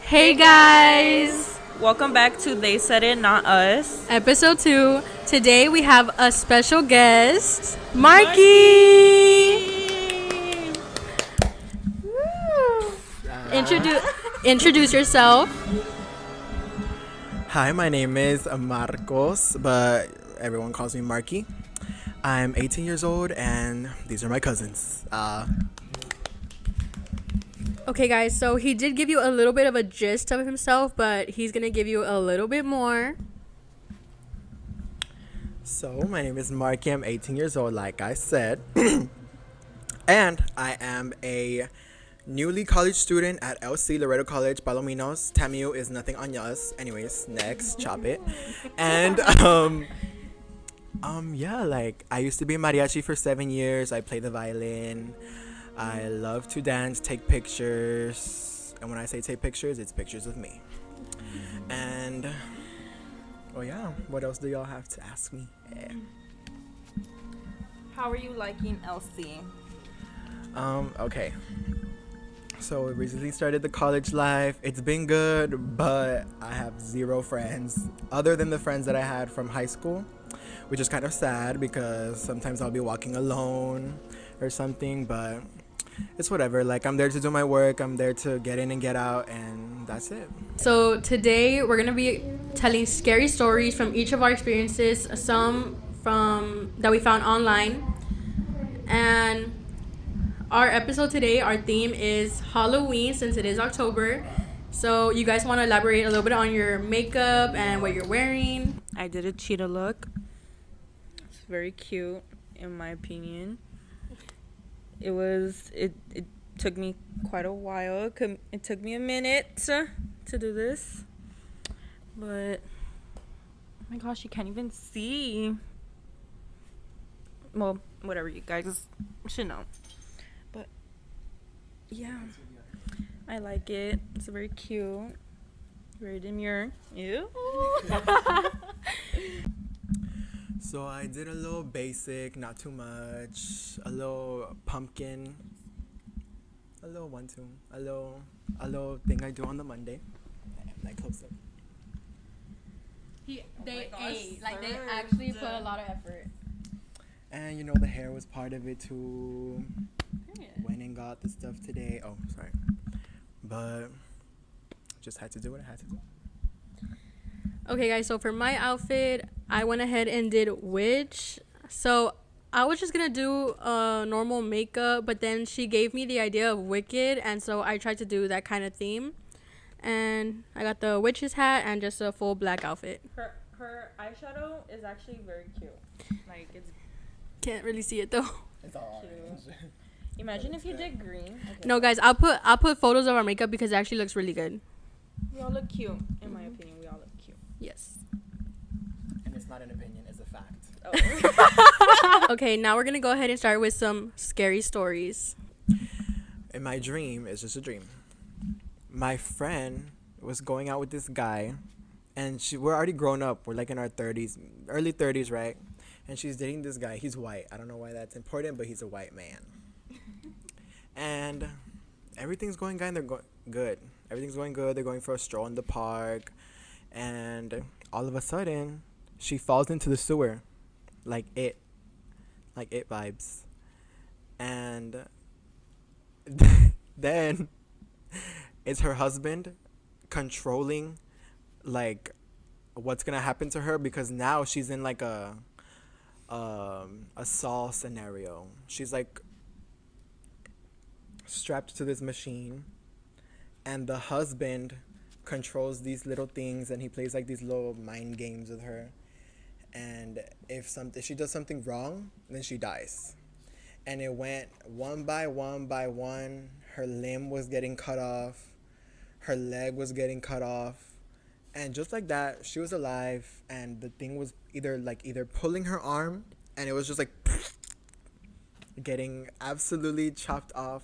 Hey guys! Welcome back to They Said It, Not Us. Episode 2. Today we have a special guest, Marky! Introduce yourself. Hi, my name is Marcos, but everyone calls me Marky. I'm 18 years old, and these are my cousins. Okay guys, so he did give you a little bit of a gist of himself, but he's gonna give you a little bit more. So, my name is Marky. I'm 18 years old, like I said. And I am a newly college student at LC, Loreto College, Palominos. Tamu is nothing on us. Anyways, next, chop it. And, yeah, like, I used to be in mariachi for 7 years. I play the violin. I love to dance, take pictures. And when I say take pictures, it's pictures of me. And, oh yeah, what else do y'all have to ask me? Yeah. How are you liking LC? Okay. So we recently started the college life. It's been good, but I have zero friends other than the friends that I had from high school, which is kind of sad because sometimes I'll be walking alone or something, but it's whatever. Like, I'm there to do my work, I'm there to get in and get out, and that's it. So today we're gonna be telling scary stories from each of our experiences, some from that we found online. And our episode today, our theme is Halloween since it is October. So you guys want to elaborate a little bit on your makeup and what you're wearing? I did a cheetah look. It's very cute, in my opinion. It took me quite a while. It took me a minute to do this. But, oh my gosh, you can't even see. Well, whatever, you guys should know. But, yeah, I like it. It's very cute. Very demure. Ew. So I did a little basic, not too much, a little pumpkin, a little a little thing I do on the Monday. Like, close up. They actually put a lot of effort. And you know, the hair was part of it too. Went and got the stuff today. Oh, sorry. But just had to do what I had to do. Okay guys, so for my outfit, I went ahead and did witch. So I was just gonna do normal makeup, but then she gave me the idea of wicked, and so I tried to do that kind of theme. And I got the witch's hat and just a full black outfit. Her eyeshadow is actually very cute. Like, it's Can't really see it though. It's all cute. Imagine if you did green. Okay. No guys, I'll put photos of our makeup because it actually looks really good. We all look cute, in my opinion. We all look cute. Yes. And it's not an opinion, it's a fact. Oh. Okay, now we're gonna go ahead and start with some scary stories. In my dream, it's just a dream. My friend was going out with this guy, and we're already grown up. We're like in our 30s, early 30s, right? And she's dating this guy. He's white. I don't know why that's important, but he's a white man. And everything's going good. Everything's going good. They're going for a stroll in the park. And all of a sudden, she falls into the sewer. Like it vibes. And then it's her husband controlling, like, what's gonna happen to her, because now she's in like a Saw scenario. She's like strapped to this machine, and the husband controls these little things, and he plays like these little mind games with her. And if she does something wrong, then she dies. And it went one by one. Her limb was getting cut off, her leg was getting cut off, and just like that, she was alive. And the thing was either pulling her arm, and it was just like getting absolutely chopped off,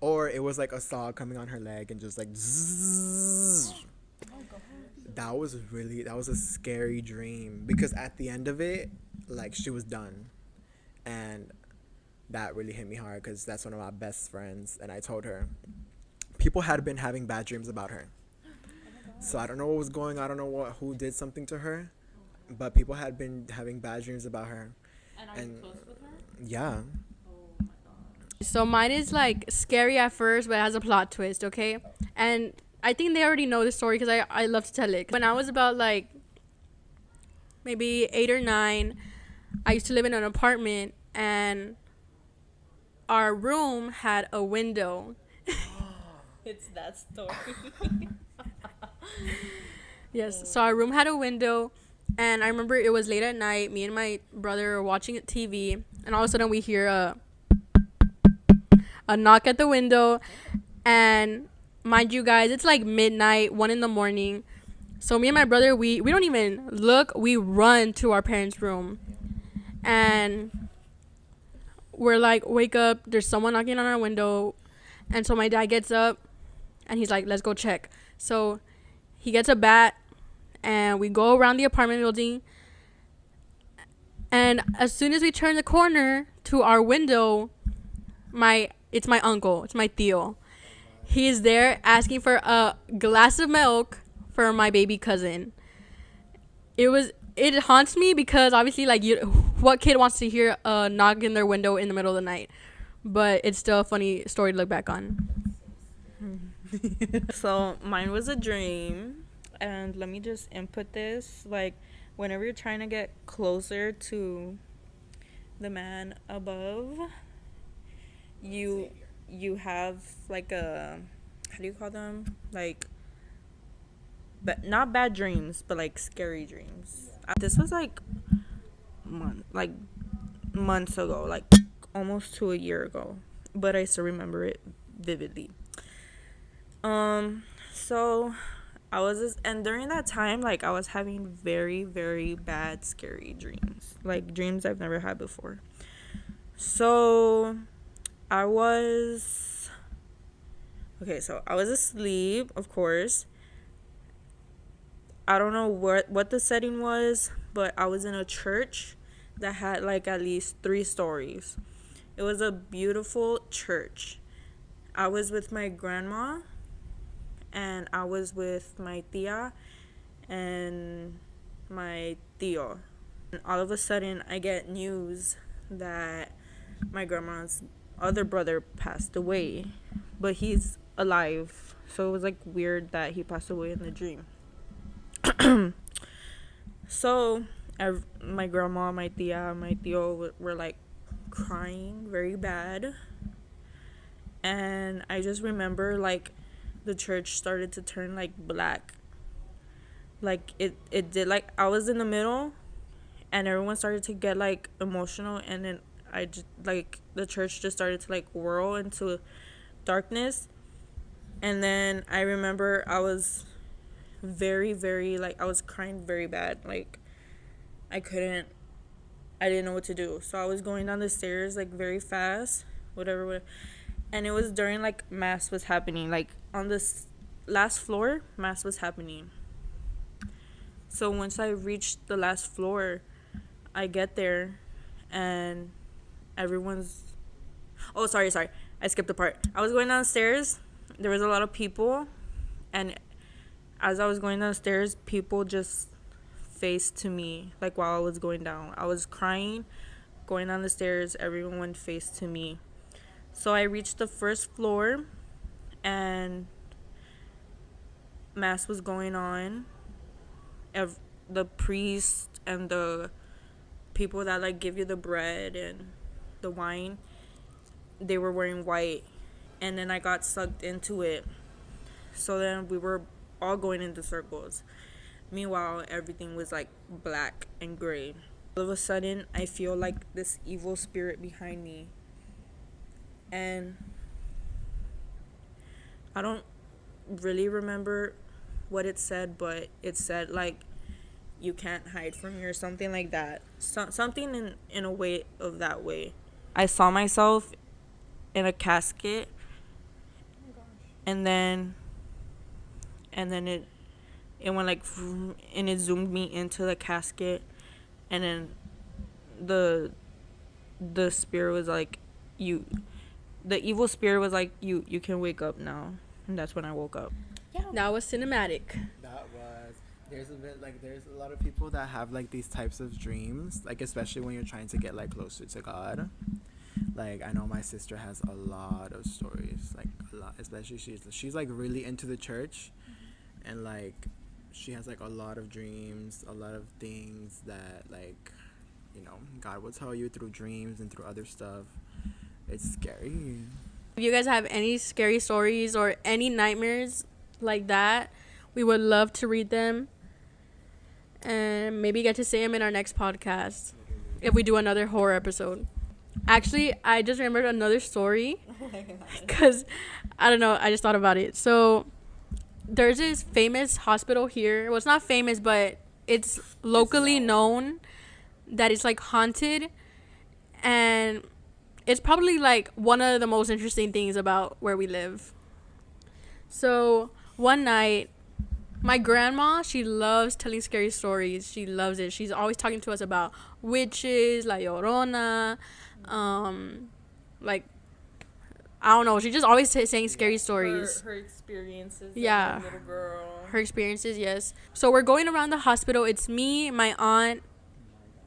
or it was like a saw coming on her leg and just like zzz. That was a scary dream, because at the end of it, like, she was done. And that really hit me hard, because that's one of my best friends, and I told her people had been having bad dreams about her. So I don't know what was going on. I don't know who did something to her, but people had been having bad dreams about her. And are And you close with her? yeah. Oh my god. So mine is like scary at first, but it has a plot twist, okay? And I think they already know the story because I love to tell it. When I was about like maybe 8 or 9, I used to live in an apartment, and our room had a window. It's that story. Yes, so our room had a window, and I remember it was late at night. Me and my brother were watching TV, and all of a sudden we hear a knock at the window, and mind you guys, it's like midnight, 1 in the morning. So me and my brother, we don't even look. We run to our parents' room, and we're like, wake up! There's someone knocking on our window. And so my dad gets up, and he's like, let's go check. So he gets a bat, and we go around the apartment building. And as soon as we turn the corner to our window, it's my uncle, it's my tío. He is there asking for a glass of milk for my baby cousin. It haunts me because obviously, like, what kid wants to hear a knock in their window in the middle of the night? But it's still a funny story to look back on. So mine was a dream, and let me just input this. Like, whenever you're trying to get closer to the man above, you have like a, how do you call them, like, but not bad dreams, but like scary dreams. This was like months ago, like almost to a year ago, but I still remember it vividly. So I was just, and during that time, like, I was having very, very bad scary dreams, like dreams I've never had before. So I was asleep, of course. I don't know what the setting was, but I was in a church that had like at least 3 stories. It was a beautiful church. I was with my grandma, and I was with my tia and my tío. And all of a sudden, I get news that my grandma's other brother passed away, but he's alive. So it was like weird that he passed away in the dream. So my grandma, my tia, my tío were like crying very bad, and I just remember like the church started to turn like black. Like it did. Like, I was in the middle, and everyone started to get like emotional, and then I just, like, the church just started to like whirl into darkness. And then I remember I was very, very, like, I was crying very bad. Like, I didn't know what to do. So I was going down the stairs like very fast, whatever. And it was during like mass was happening, like on this last floor, mass was happening. So once I reached the last floor, I get there, and everyone's, oh, sorry, I skipped a part. I was going downstairs, there was a lot of people, and as I was going downstairs, people just faced to me, like, while I was going down. I was crying, going down the stairs, everyone went face to me. So I reached the first floor, and mass was going on. The priest and the people that like give you the bread and the wine, they were wearing white, and then I got sucked into it. So then we were all going into circles. Meanwhile, everything was like black and gray. All of a sudden, I feel like this evil spirit behind me, and I don't really remember what it said, but it said like, you can't hide from me, or something like that. Something in a way of that way. I saw myself in a casket, and then it went like, and it zoomed me into the casket, and then the spirit was like, the evil spirit was like, you can wake up now. And that's when I woke up. That was cinematic. That There's a lot of people that have like these types of dreams, like especially when you're trying to get like closer to God. Like I know my sister has a lot of stories, like a lot, especially she's like really into the church, and like she has like a lot of dreams, a lot of things that like, God will tell you through dreams and through other stuff. It's scary. If you guys have any scary stories or any nightmares like that, we would love to read them and maybe get to say them in our next podcast if we do another horror episode. Actually, I just remembered another story because I don't know, I just thought about it. So there's this famous hospital here. Well, it's not famous, but it's locally known that it's like haunted, and it's probably like one of the most interesting things about where we live. So one night, my grandma, she loves telling scary stories. She loves it. She's always talking to us about witches, La Llorona, like, I don't know. She just always saying scary stories. Her experiences. Yeah. As a little girl. Her experiences, yes. So we're going around the hospital. It's me, my aunt,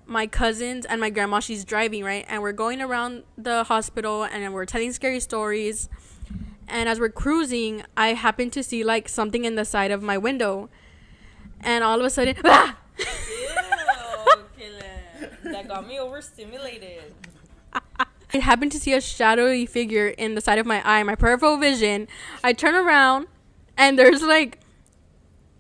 my cousins, and my grandma. She's driving, right? And we're going around the hospital, and then we're telling scary stories. And as we're cruising, I happen to see like something in the side of my window, and all of a sudden, ah! Ew, Kayla. That got me overstimulated. I happened to see a shadowy figure in the side of my eye, my peripheral vision. I turn around, and there's like,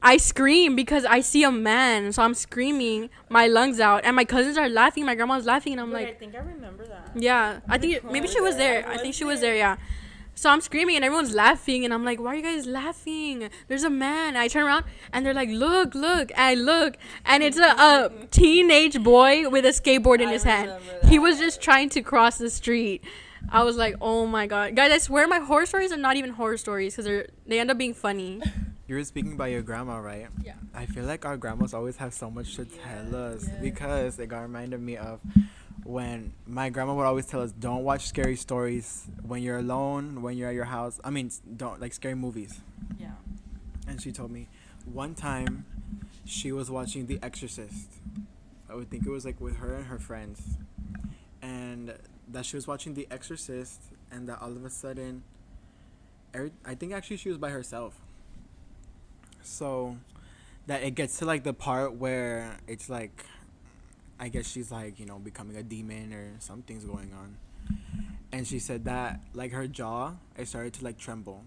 I scream because I see a man. So I'm screaming my lungs out, and my cousins are laughing. My grandma's laughing, and I'm Wait, like, I think I remember that. yeah, I think maybe she was there. I think she was there, yeah. So I'm screaming, and everyone's laughing, and I'm like, why are you guys laughing? There's a man. I turn around, and they're like, look. And I look, and it's a teenage boy with a skateboard in his hand. He was just trying to cross the street. I was like, oh my God. Guys, I swear my horror stories are not even horror stories because they end up being funny. You were speaking about your grandma, right? Yeah. I feel like our grandmas always have so much to tell us because it got reminded me of when my grandma would always tell us, don't watch scary stories when you're alone, when you're at your house. I mean, don't, like, scary movies. Yeah. And she told me one time she was watching The Exorcist. I would think it was like with her and her friends. And that she was watching The Exorcist, and that all of a sudden, I think actually she was by herself. So that it gets to like the part where it's like, I guess she's like, becoming a demon or something's going on. And she said that like her jaw, it started to like tremble,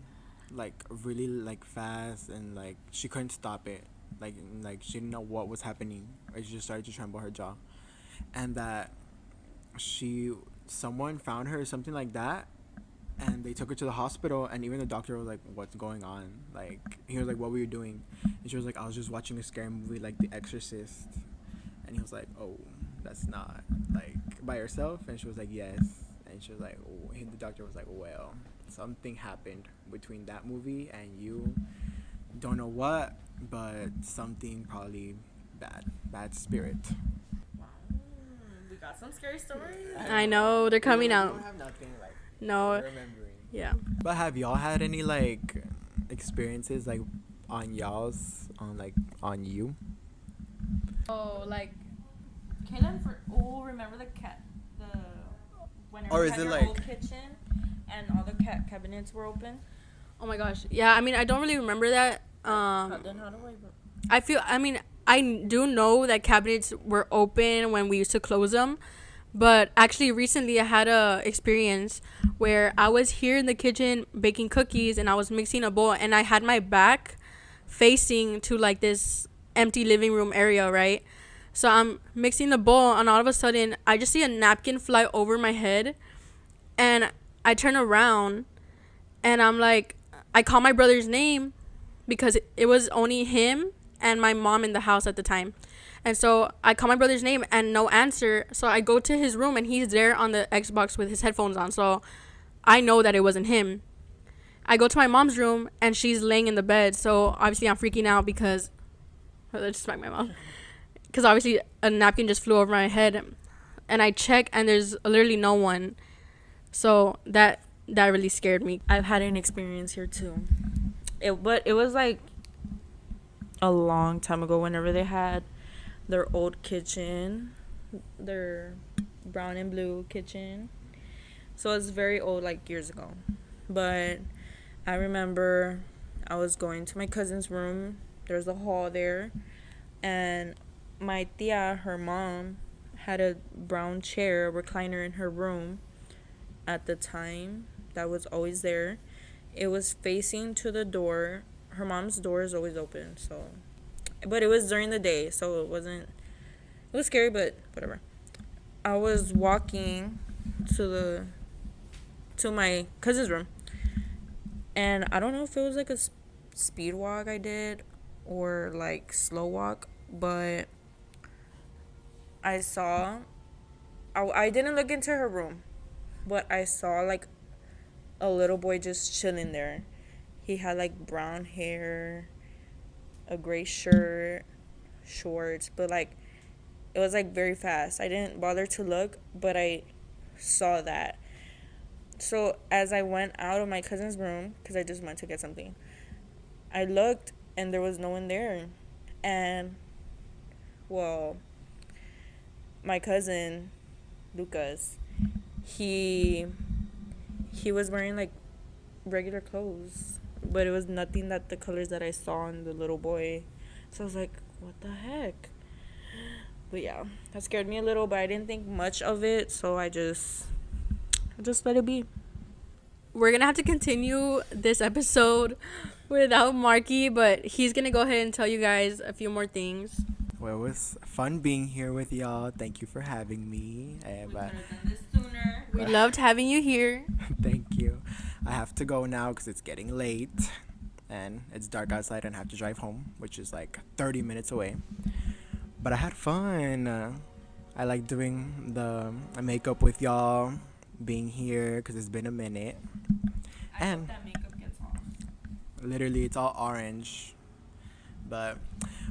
like really like fast, and like she couldn't stop it. Like she didn't know what was happening. It just started to tremble, her jaw. And that someone found her or something like that, and they took her to the hospital, and even the doctor was like, what's going on? Like, he was like, what were you doing? And she was like, I was just watching a scary movie like The Exorcist. And he was like, oh, that's not like by yourself? And she was like, yes. And she was like, oh. And the doctor was like, well, something happened between that movie and you. Don't know what, but something probably bad spirit. We got some scary stories. I know, they're coming out. I don't have nothing like No. remembering. Yeah. But have y'all had any like experiences like on on you? Oh, like, Kaylin, remember the whenever Or we is had it your like- old kitchen and all the cabinets were open? oh my gosh. Yeah, I mean, I don't really remember that. Then how do I do know that cabinets were open when we used to close them. But actually, recently I had a experience where I was here in the kitchen baking cookies, and I was mixing a bowl, and I had my back facing to like this empty living room area, right? So I'm mixing the bowl, and all of a sudden I just see a napkin fly over my head, and I turn around, and I'm like, I call my brother's name because it was only him and my mom in the house at the time. And so I call my brother's name and no answer. So I go to his room, and he's there on the Xbox with his headphones on. So I know that it wasn't him. I go to my mom's room, and she's laying in the bed. So obviously I'm freaking out because I just smacked my mom. Because obviously a napkin just flew over my head. And I check, and there's literally no one. So that really scared me. I've had an experience here too. It was like a long time ago, whenever they had their old kitchen, their brown and blue kitchen. So it's very old, like years ago. But I remember I was going to my cousin's room. There's a hall there. And my tia, her mom, had a brown chair, recliner in her room at the time that was always there. It was facing to the door. Her mom's door is always open, so. But it was during the day, so it wasn't. It was scary, but whatever. I was walking to my cousin's room, and I don't know if it was like a speed walk I did or like slow walk, but I saw. I didn't look into her room, but I saw like a little boy just chilling there. He had like brown hair, a gray shirt, shorts, but like it was like very fast. I didn't bother to look, but I saw that. So as I went out of my cousin's room, because I just went to get something, I looked and there was no one there. And, well, my cousin, Lucas, he was wearing like regular clothes, but it was nothing that the colors that I saw in the little boy. So I was like, what the heck? But yeah, that scared me a little, but I didn't think much of it, so I just let it be. We're gonna have to continue this episode without Marky, but he's gonna go ahead and tell you guys a few more things. Well, it was fun being here with y'all. Thank you for having me. We loved having you here. Thank you. I have to go now because it's getting late and it's dark outside and I have to drive home, which is like 30 minutes away. But I had fun. I like doing the makeup with y'all, being here because it's been a minute. And that makeup gets off. Literally, it's all orange. But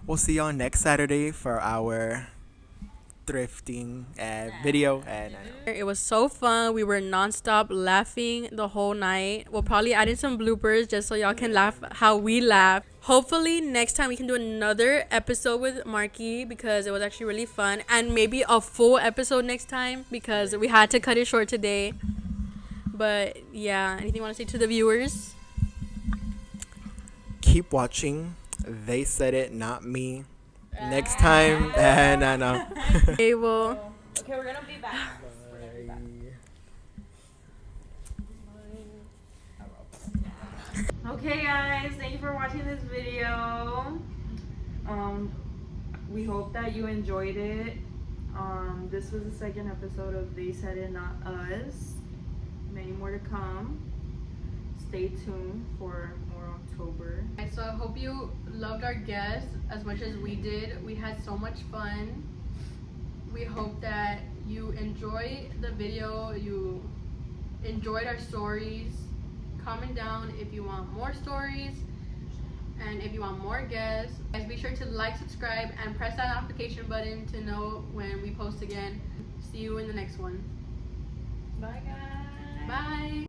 we'll see y'all next Saturday for our thrifting video. And It was so fun. We were nonstop laughing the whole night. We'll probably add in some bloopers just so y'all can laugh how we laugh. Hopefully next time we can do another episode with Marky because it was actually really fun, and maybe a full episode next time because we had to cut it short today. But yeah, anything you want to say to the viewers? keep watching. They said it, not me. Next time, and I know. Okay, well. Okay, we're gonna be back. Okay guys, thank you for watching this video. We hope that you enjoyed it. This was the second episode of They Said It, Not Us. Many more to come. Stay tuned for more October. So I hope you loved our guests as much as we did. We had so much fun. We hope that you enjoyed the video, you enjoyed our stories. Comment down if you want more stories and if you want more guests. Guys, be sure to like, subscribe, and press that notification button to know when we post again. See you in the next one. Bye guys. Bye.